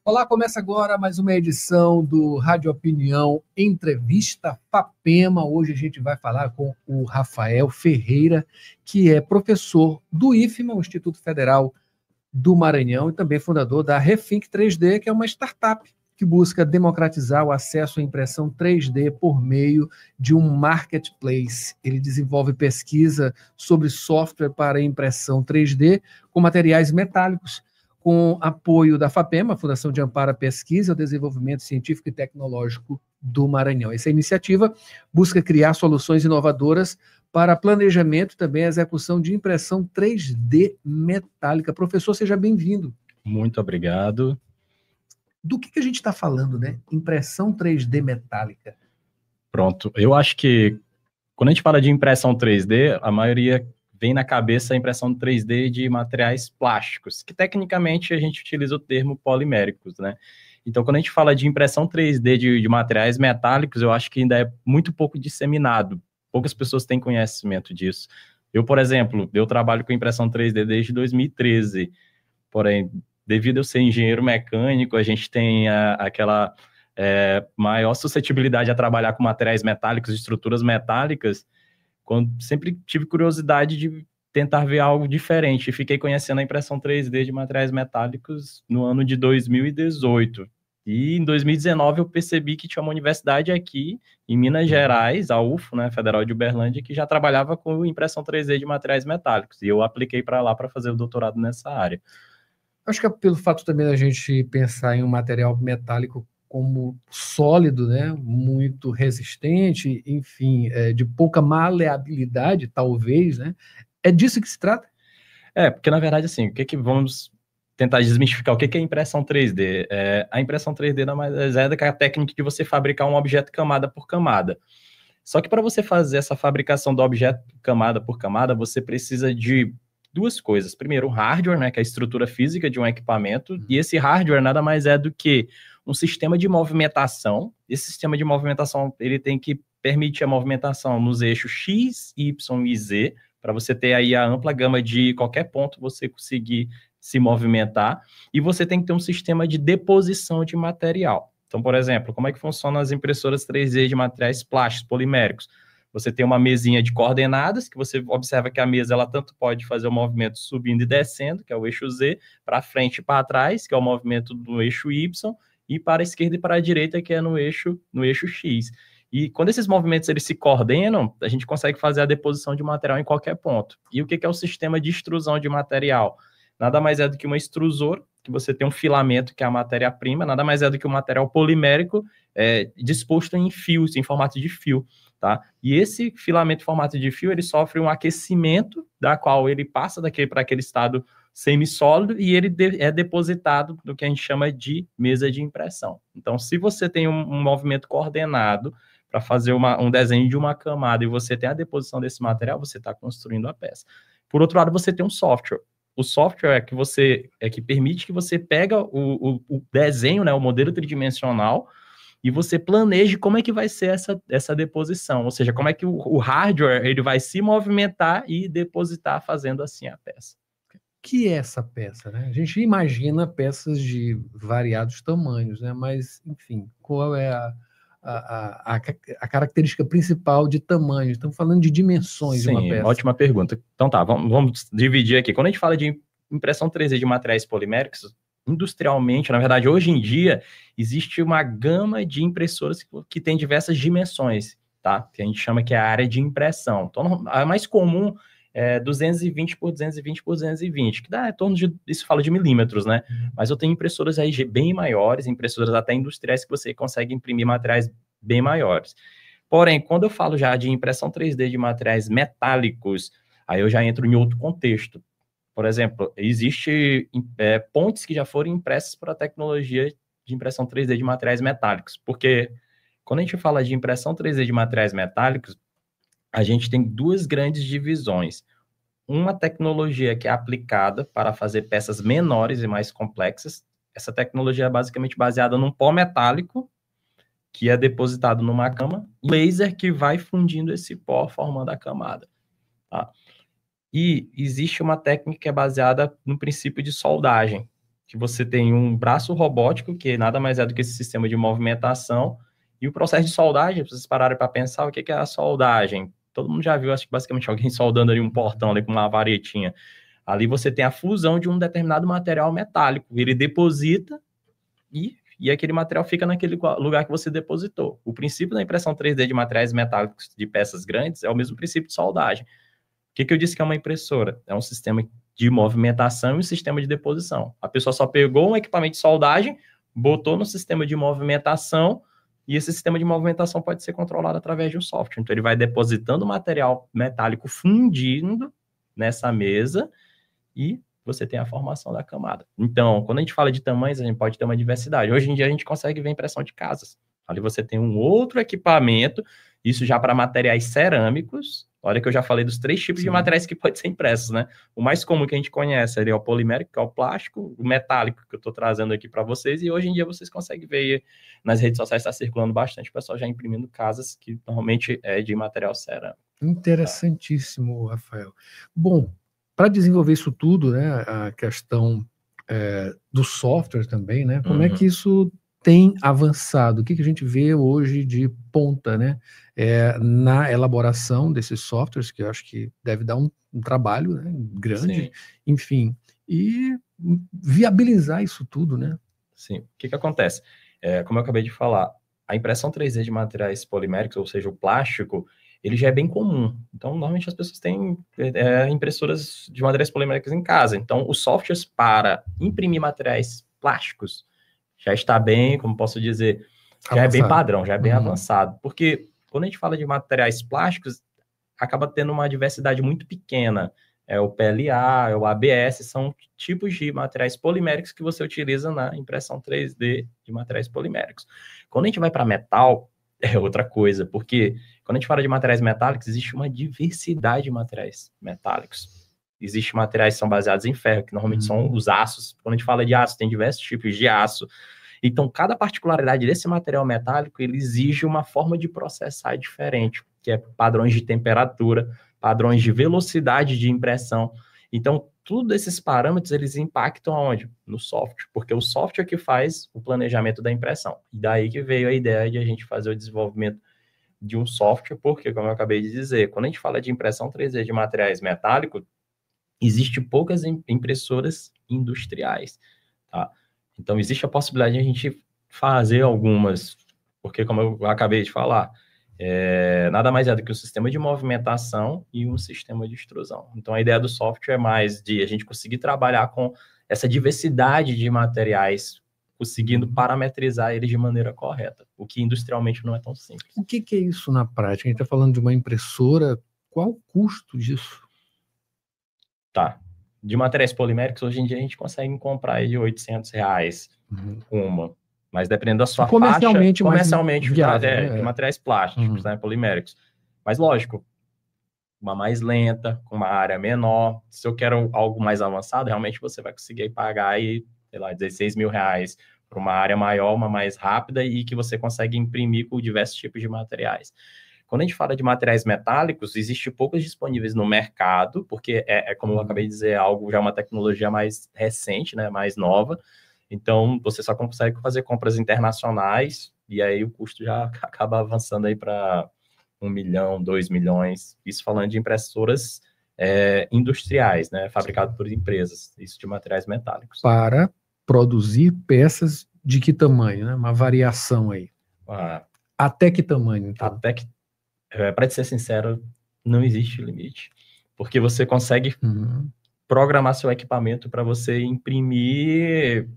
Olá, começa agora mais uma edição do Rádio Opinião Entrevista FAPEMA. Hoje a gente vai falar com o Rafael Ferreira, que é professor do IFMA, o Instituto Federal do Maranhão, e também fundador da Refink 3D, que é uma startup que busca democratizar o acesso à impressão 3D por meio de um marketplace. Ele desenvolve pesquisa sobre software para impressão 3D com materiais metálicos, com apoio da FAPEMA, Fundação de Amparo à Pesquisa e ao Desenvolvimento Científico e Tecnológico do Maranhão. Essa iniciativa busca criar soluções inovadoras para planejamento e também a execução de impressão 3D metálica. Professor, seja bem-vindo. Muito obrigado. Do que a gente está falando, né? Impressão 3D metálica. Pronto. Eu acho que quando a gente fala de impressão 3D, a maioria vem na cabeça a impressão 3D de materiais plásticos, que tecnicamente a gente utiliza o termo poliméricos, né? Então, quando a gente fala de impressão 3D de materiais metálicos, eu acho que ainda é muito pouco disseminado. Poucas pessoas têm conhecimento disso. Eu, por exemplo, eu trabalho com impressão 3D desde 2013, porém, devido a eu ser engenheiro mecânico, a gente tem aquela maior suscetibilidade a trabalhar com materiais metálicos, estruturas metálicas, quando sempre tive curiosidade de tentar ver algo diferente. E fiquei conhecendo a impressão 3D de materiais metálicos no ano de 2018. E em 2019 eu percebi que tinha uma universidade aqui em Minas Gerais, a UFO, né, Federal de Uberlândia, que já trabalhava com impressão 3D de materiais metálicos. E eu apliquei para lá para fazer o doutorado nessa área. Acho que é pelo fato também da gente pensar em um material metálico como sólido, né, muito resistente, enfim, de pouca maleabilidade, talvez, né? É disso que se trata? Porque na verdade, assim, vamos tentar desmistificar o que é impressão 3D? A impressão 3D nada mais é do que a técnica de você fabricar um objeto camada por camada. Só que para você fazer essa fabricação do objeto camada por camada, você precisa de duas coisas. Primeiro, o hardware, né, que é a estrutura física de um equipamento, e esse hardware nada mais é do que um sistema de movimentação. Esse sistema de movimentação, ele tem que permitir a movimentação nos eixos X, Y e Z, para você ter aí a ampla gama de qualquer ponto você conseguir se movimentar, e você tem que ter um sistema de deposição de material. Então, por exemplo, como é que funcionam as impressoras 3D de materiais plásticos, poliméricos? Você tem uma mesinha de coordenadas, que você observa que a mesa ela tanto pode fazer o movimento subindo e descendo, que é o eixo Z, para frente e para trás, que é o movimento do eixo Y, e para a esquerda e para a direita, que é no eixo X. E quando esses movimentos eles se coordenam, a gente consegue fazer a deposição de material em qualquer ponto. E o que é o sistema de extrusão de material? Nada mais é do que uma extrusora, que você tem um filamento, que é a matéria-prima, nada mais é do que um material polimérico disposto em fios, em formato de fio, tá? E esse filamento em formato de fio, ele sofre um aquecimento, da qual ele passa para aquele estado semissólido e ele é depositado no que a gente chama de mesa de impressão. Então, se você tem um movimento coordenado para fazer um desenho de uma camada e você tem a deposição desse material, você está construindo a peça. Por outro lado, você tem um software. O software que permite que você pega o desenho, né, o modelo tridimensional, e você planeje como é que vai ser essa deposição, ou seja, como é que o hardware ele vai se movimentar e depositar fazendo assim a peça. Que é essa peça, né? A gente imagina peças de variados tamanhos, né? Mas, enfim, qual é a característica principal de tamanho? Estamos falando de dimensões de uma peça. Sim, ótima pergunta. Então tá, vamos dividir aqui. Quando a gente fala de impressão 3D de materiais poliméricos, industrialmente, na verdade, hoje em dia, existe uma gama de impressoras que tem diversas dimensões, tá? Que a gente chama que é a área de impressão. Então, a mais comum 220 por 220 por 220, que dá em torno de, isso fala de milímetros, né? Mas eu tenho impressoras aí bem maiores, impressoras até industriais que você consegue imprimir materiais bem maiores. Porém, quando eu falo já de impressão 3D de materiais metálicos, aí eu já entro em outro contexto. Por exemplo, existe pontes que já foram impressas por a tecnologia de impressão 3D de materiais metálicos, porque quando a gente fala de impressão 3D de materiais metálicos, a gente tem duas grandes divisões. Uma tecnologia que é aplicada para fazer peças menores e mais complexas. Essa tecnologia é basicamente baseada num pó metálico que é depositado numa cama, laser que vai fundindo esse pó, formando a camada. Tá? E existe uma técnica que é baseada no princípio de soldagem, que você tem um braço robótico, que nada mais é do que esse sistema de movimentação, e o processo de soldagem, se vocês pararem para pensar, o que é a soldagem? Todo mundo já viu, acho que basicamente alguém soldando ali um portão ali com uma varetinha. Ali você tem a fusão de um determinado material metálico, ele deposita e aquele material fica naquele lugar que você depositou. O princípio da impressão 3D de materiais metálicos de peças grandes é o mesmo princípio de soldagem. O que eu disse que é uma impressora? É um sistema de movimentação e um sistema de deposição. A pessoa só pegou um equipamento de soldagem, botou no sistema de movimentação, e esse sistema de movimentação pode ser controlado através de um software. Então, ele vai depositando material metálico fundindo nessa mesa e você tem a formação da camada. Então, quando a gente fala de tamanhos, a gente pode ter uma diversidade. Hoje em dia, a gente consegue ver impressão de casas. Ali você tem um outro equipamento, isso já para materiais cerâmicos. Olha que eu já falei dos 3 tipos de materiais que podem ser impressos, né? O mais comum que a gente conhece é o polimérico, que é o plástico, o metálico, que eu estou trazendo aqui para vocês, e hoje em dia vocês conseguem ver nas redes sociais, está circulando bastante, o pessoal já imprimindo casas que normalmente é de material cerâmico. Interessantíssimo, Rafael. Bom, para desenvolver isso tudo, né, a questão do software também, né? Como é que isso tem avançado? O que a gente vê hoje de ponta, né, na elaboração desses softwares, que eu acho que deve dar um trabalho, né, grande, sim, enfim, e viabilizar isso tudo, né? Sim. O que acontece? Como eu acabei de falar, a impressão 3D de materiais poliméricos, ou seja, o plástico, ele já é bem comum. Então, normalmente as pessoas têm impressoras de materiais poliméricos em casa. Então, os softwares para imprimir materiais plásticos já está bem, como posso dizer, já avançado. É bem padrão, já é bem avançado. Porque quando a gente fala de materiais plásticos, acaba tendo uma diversidade muito pequena. É o PLA, é o ABS, são tipos de materiais poliméricos que você utiliza na impressão 3D de materiais poliméricos. Quando a gente vai para metal, é outra coisa, porque quando a gente fala de materiais metálicos, existe uma diversidade de materiais metálicos. Existem materiais que são baseados em ferro, que normalmente são os aços. Quando a gente fala de aço, tem diversos tipos de aço. Então, cada particularidade desse material metálico, ele exige uma forma de processar diferente, que é padrões de temperatura, padrões de velocidade de impressão. Então, todos esses parâmetros, eles impactam aonde? No software, porque é o software que faz o planejamento da impressão. E daí que veio a ideia de a gente fazer o desenvolvimento de um software, porque, como eu acabei de dizer, quando a gente fala de impressão 3D de materiais metálicos, existe poucas impressoras industriais, tá? Então, existe a possibilidade de a gente fazer algumas, porque, como eu acabei de falar, nada mais é do que um sistema de movimentação e um sistema de extrusão. Então, a ideia do software é mais de a gente conseguir trabalhar com essa diversidade de materiais, conseguindo parametrizar eles de maneira correta, o que industrialmente não é tão simples. O que é isso na prática? A gente está falando de uma impressora, qual o custo disso? Tá. De materiais poliméricos, hoje em dia a gente consegue comprar aí de R$800 uma. Mas dependendo da sua comercialmente viável, né? De materiais plásticos, né, poliméricos. Mas lógico, uma mais lenta, com uma área menor. Se eu quero algo mais avançado, realmente você vai conseguir pagar aí, sei lá, R$16.000 para uma área maior, uma mais rápida e que você consegue imprimir com diversos tipos de materiais. Quando a gente fala de materiais metálicos, existe poucos disponíveis no mercado, porque como eu acabei de dizer, algo já uma tecnologia mais recente, né, mais nova. Então, você só consegue fazer compras internacionais e aí o custo já acaba avançando aí para 1 milhão, 2 milhões. Isso falando de impressoras industriais, né, fabricadas por empresas, isso de materiais metálicos. Para produzir peças de que tamanho, né? Uma variação aí. Até que tamanho, então? Até que, para ser sincero, não existe limite. Porque você consegue programar seu equipamento para você imprimir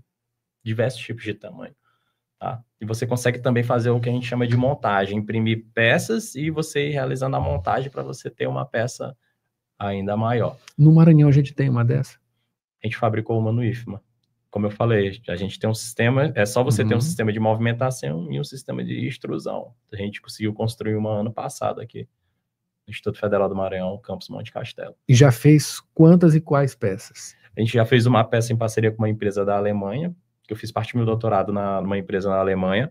diversos tipos de tamanho, tá? E você consegue também fazer o que a gente chama de montagem, imprimir peças e você ir realizando a montagem para você ter uma peça ainda maior. No Maranhão a gente tem uma dessa? A gente fabricou uma no IFMA. Como eu falei, a gente tem um sistema, é só você ter um sistema de movimentação e um sistema de extrusão. A gente conseguiu construir uma ano passado aqui, no Instituto Federal do Maranhão, Campus Monte Castelo. E já fez quantas e quais peças? A gente já fez uma peça em parceria com uma empresa da Alemanha, que eu fiz parte do meu doutorado numa empresa na Alemanha,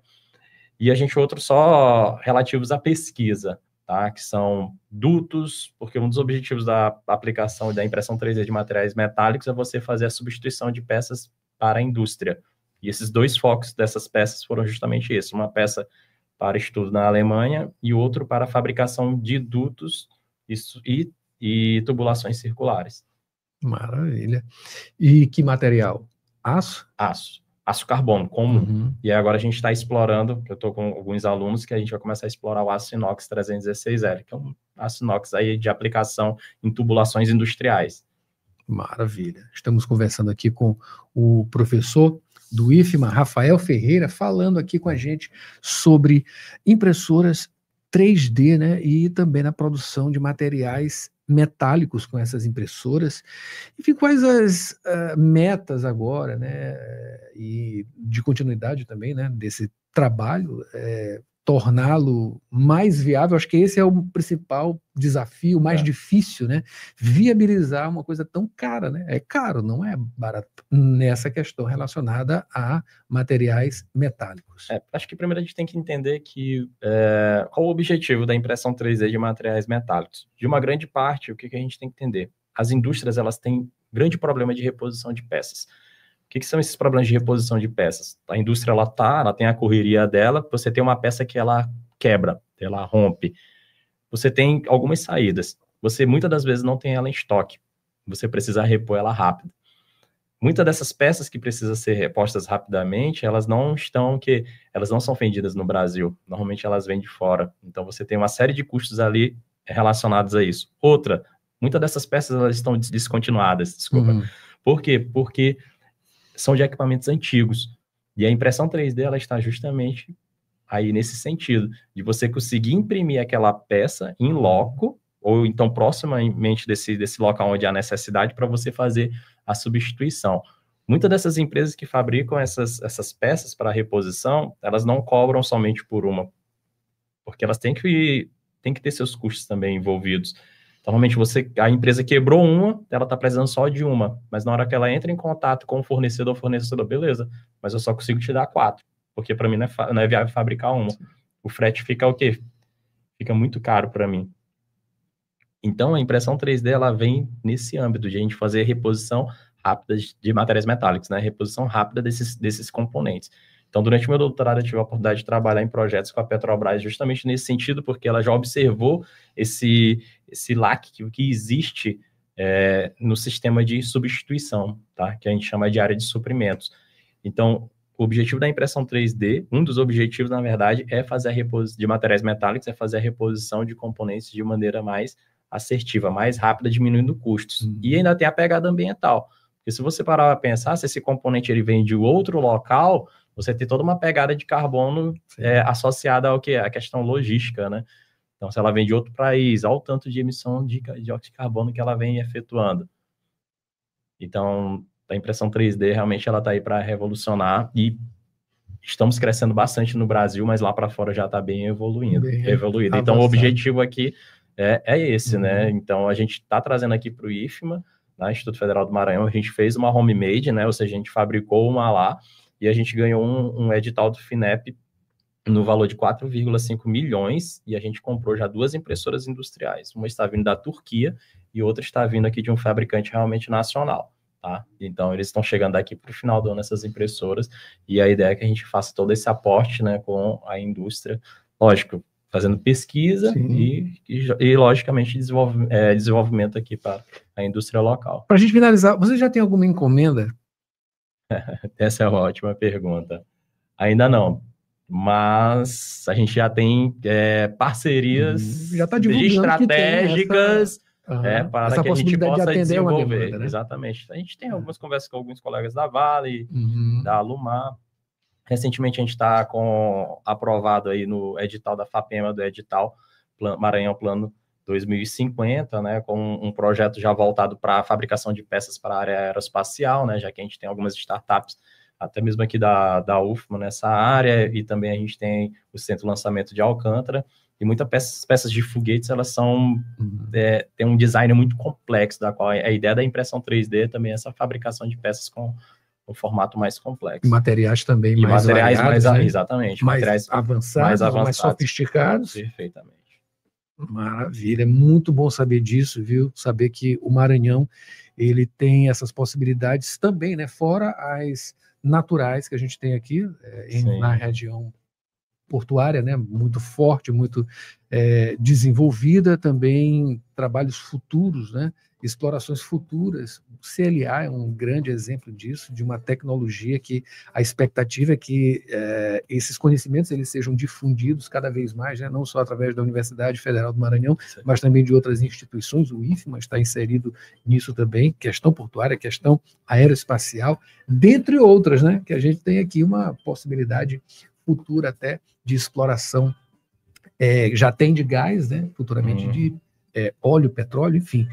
e a gente outros só relativos à pesquisa. tá? Que são dutos, porque um dos objetivos da aplicação e da impressão 3D de materiais metálicos é você fazer a substituição de peças para a indústria. E esses dois focos dessas peças foram justamente isso, uma peça para estudo na Alemanha e outro para a fabricação de dutos e tubulações circulares. Maravilha. E que material? Aço? Aço carbono comum. E agora a gente está explorando, eu estou com alguns alunos que a gente vai começar a explorar o aço inox 316L, que é um aço inox aí de aplicação em tubulações industriais. Maravilha. Estamos conversando aqui com o professor do IFMA, Rafael Ferreira, falando aqui com a gente sobre impressoras 3D, né, e também na produção de materiais metálicos com essas impressoras. Enfim, quais as metas agora, né, e de continuidade também, né, desse trabalho, torná-lo mais viável? Acho que esse é o principal desafio, mais difícil, né? Viabilizar uma coisa tão cara, né? É caro, não é barato, nessa questão relacionada a materiais metálicos. Acho que primeiro a gente tem que entender que qual o objetivo da impressão 3D de materiais metálicos. De uma grande parte, o que a gente tem que entender? As indústrias, elas têm grande problema de reposição de peças. O que são esses problemas de reposição de peças? A indústria, ela tem a correria dela, você tem uma peça que ela quebra, ela rompe. Você tem algumas saídas. Você, muitas das vezes, não tem ela em estoque. Você precisa repor ela rápido. Muitas dessas peças que precisam ser repostas rapidamente, elas não são vendidas no Brasil. Normalmente, elas vêm de fora. Então, você tem uma série de custos ali relacionados a isso. Outra, muitas dessas peças, elas estão descontinuadas, desculpa. Por quê? Porque são de equipamentos antigos. E a impressão 3D, ela está justamente aí nesse sentido, de você conseguir imprimir aquela peça em loco, ou então proximamente desse local onde há necessidade, para você fazer a substituição. Muitas dessas empresas que fabricam essas peças para reposição, elas não cobram somente por uma, porque elas têm que ter seus custos também envolvidos. Normalmente a empresa quebrou uma, ela está precisando só de uma, mas na hora que ela entra em contato com o fornecedor, beleza, mas eu só consigo te dar 4, porque para mim não é viável fabricar uma. O frete fica o quê? Fica muito caro para mim. Então, a impressão 3D, ela vem nesse âmbito de a gente fazer reposição rápida de materiais metálicos, né? Reposição rápida desses componentes. Então, durante o meu doutorado, eu tive a oportunidade de trabalhar em projetos com a Petrobras justamente nesse sentido, porque ela já observou esse lac que existe no sistema de substituição, tá? Que a gente chama de área de suprimentos. Então, o objetivo da impressão 3D, um dos objetivos, na verdade, é fazer a reposição de materiais metálicos, é fazer a reposição de componentes de maneira mais assertiva, mais rápida, diminuindo custos. E ainda tem a pegada ambiental. Porque se você parar para pensar, se esse componente ele vem de outro local, você tem toda uma pegada de carbono associada ao que? A questão logística, né? Então, se ela vem de outro país, olha o tanto de emissão de dióxido de carbono que ela vem efetuando. Então, a impressão 3D realmente ela está aí para revolucionar e estamos crescendo bastante no Brasil, mas lá para fora já está bem evoluído. Então, o objetivo aqui é esse, né? Então, a gente está trazendo aqui para o IFMA, né, Instituto Federal do Maranhão, a gente fez uma homemade, né? Ou seja, a gente fabricou uma lá e a gente ganhou um edital do FINEP no valor de 4,5 milhões e a gente comprou já 2 impressoras industriais. Uma está vindo da Turquia e outra está vindo aqui de um fabricante realmente nacional. Tá? Então, eles estão chegando aqui para o final do ano, essas impressoras, e a ideia é que a gente faça todo esse aporte, né, com a indústria, lógico, fazendo pesquisa e logicamente, desenvolvimento aqui para a indústria local. Para a gente finalizar, você já tem alguma encomenda? Essa é uma ótima pergunta. Ainda não, mas a gente já tem parcerias já tá estratégicas para essa que a gente possa de desenvolver. Uma demanda, né? Exatamente. A gente tem algumas conversas com alguns colegas da Vale, da Alumar. Recentemente a gente está aprovado aí no edital da FAPEMA, do edital Maranhão Plano 2050, né, com um projeto já voltado para a fabricação de peças para a área aeroespacial, né, já que a gente tem algumas startups, até mesmo aqui da UFMA nessa área, e também a gente tem o Centro de Lançamento de Alcântara, e muitas peças de foguetes, elas têm um design muito complexo, da qual a ideia da impressão 3D também é essa fabricação de peças com um formato mais complexo. E materiais também mais variados, mais, né? exatamente. Mais materiais avançados, mais sofisticados. Perfeitamente. Maravilha, é muito bom saber disso, viu? Saber que o Maranhão ele tem essas possibilidades também, né? Fora as naturais que a gente tem aqui na região portuária, né? Muito forte, muito desenvolvida, também trabalhos futuros, né? Explorações futuras. O CLA é um grande exemplo disso, de uma tecnologia que a expectativa é que esses conhecimentos eles sejam difundidos cada vez mais, né? Não só através da Universidade Federal do Maranhão, mas também de outras instituições. O IFMA está inserido nisso também, questão portuária, questão aeroespacial, dentre outras, né? Que a gente tem aqui uma possibilidade futura até de exploração, já tem de gás, né? Futuramente de óleo, petróleo, enfim.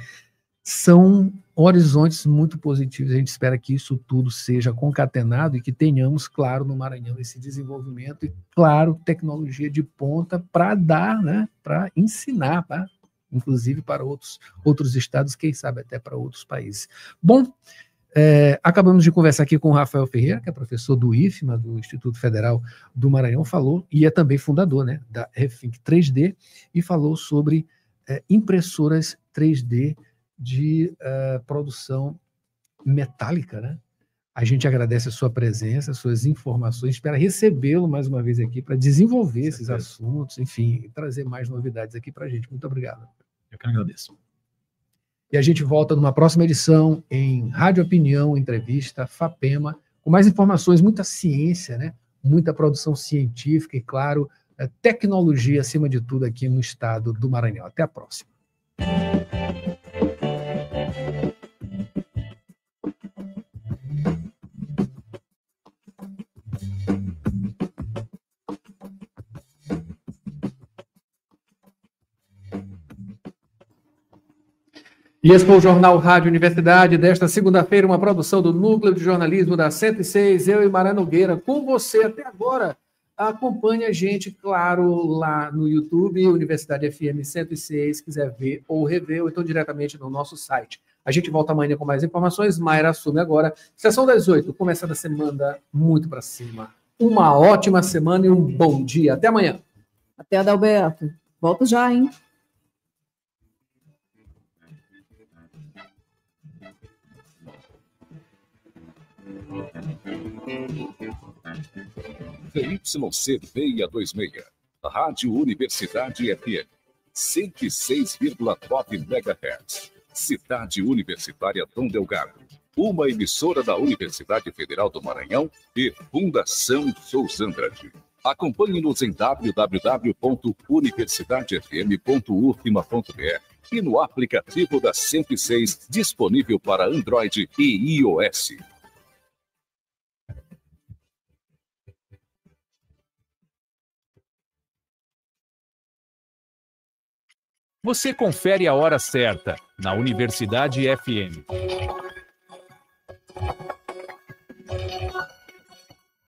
São horizontes muito positivos. A gente espera que isso tudo seja concatenado e que tenhamos, claro, no Maranhão esse desenvolvimento e, claro, tecnologia de ponta para dar, né? Para ensinar, tá? Inclusive para outros estados, quem sabe até para outros países. Bom, acabamos de conversar aqui com o Rafael Ferreira, que é professor do IFMA, do Instituto Federal do Maranhão, falou, e é também fundador, né, da Refink 3D, e falou sobre impressoras 3D de produção metálica, né? A gente agradece a sua presença, as suas informações, espera recebê-lo mais uma vez aqui para desenvolver esses assuntos, enfim, trazer mais novidades aqui para a gente. Muito obrigado. Eu que agradeço. E a gente volta numa próxima edição em Rádio Opinião, entrevista, FAPEMA, com mais informações, muita ciência, né? Muita produção científica e, claro, tecnologia acima de tudo aqui no estado do Maranhão. Até a próxima. E esse foi o Jornal Rádio Universidade desta segunda-feira, uma produção do Núcleo de Jornalismo da 106, eu e Mara Nogueira, com você até agora. Acompanhe a gente, claro, lá no YouTube, Universidade FM 106, se quiser ver ou rever, ou então diretamente no nosso site. A gente volta amanhã com mais informações. Mayra assume agora. Sessão das 8, começando a semana muito para cima. Uma ótima semana e um bom dia. Até amanhã. Até, Adalberto. Volto já, hein? YC 626, Rádio Universidade FM, 106,9 MHz, Cidade Universitária Dom Delgado, uma emissora da Universidade Federal do Maranhão e Fundação Souza Andrade. Acompanhe-nos em www.universidadefm.ufma.br e no aplicativo da 106, disponível para Android e iOS. Você confere a hora certa na Universidade FM.